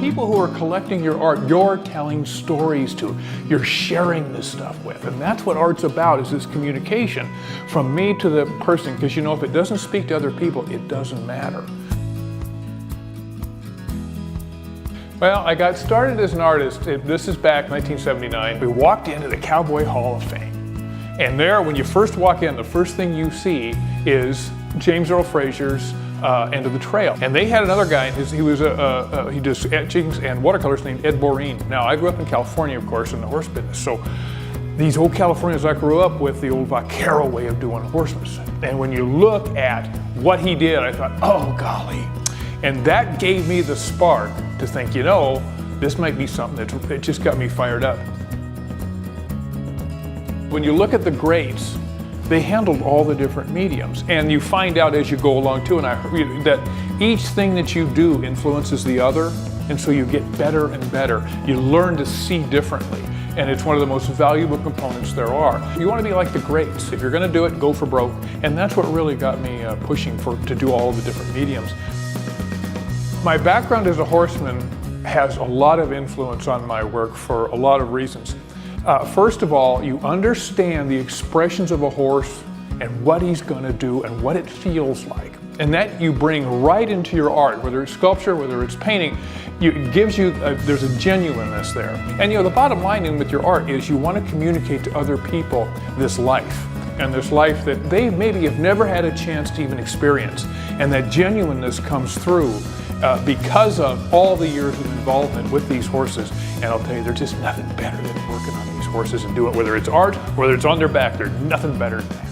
people who are collecting your art, you're telling stories to, you're sharing this stuff with. And that's what art's about, is this communication from me to the person. Because you know, if it doesn't speak to other people, it doesn't matter. Well, I got started as an artist, this is back 1979. We walked into the Cowboy Hall of Fame. And there, when you first walk in, the first thing you see is James Earl Frazier's End of the Trail. And they had another guy, he does etchings and watercolors, named Ed Boreen. Now, I grew up in California, of course, in the horse business. So these old Californians, I grew up with the old vaquero way of doing horses. And when you look at what he did, I thought, oh golly. And that gave me the spark to think, you know, this might be something that just got me fired up. When you look at the greats, they handled all the different mediums. And you find out as you go along too, that each thing that you do influences the other, and so you get better and better. You learn to see differently, and it's one of the most valuable components there are. You want to be like the greats. If you're going to do it, go for broke. And that's what really got me pushing to do all of the different mediums. My background as a horseman has a lot of influence on my work for a lot of reasons. First of all, you understand the expressions of a horse and what he's going to do and what it feels like. And that you bring right into your art, whether it's sculpture, whether it's painting. It gives you, there's a genuineness there. And you know, the bottom line in with your art is you want to communicate to other people this life. And this life that they maybe have never had a chance to even experience. And that genuineness comes through because of all the years of involvement with these horses. And I'll tell you, there's just nothing better than working on these horses and doing it, whether it's art, whether it's on their back, there's nothing better than that.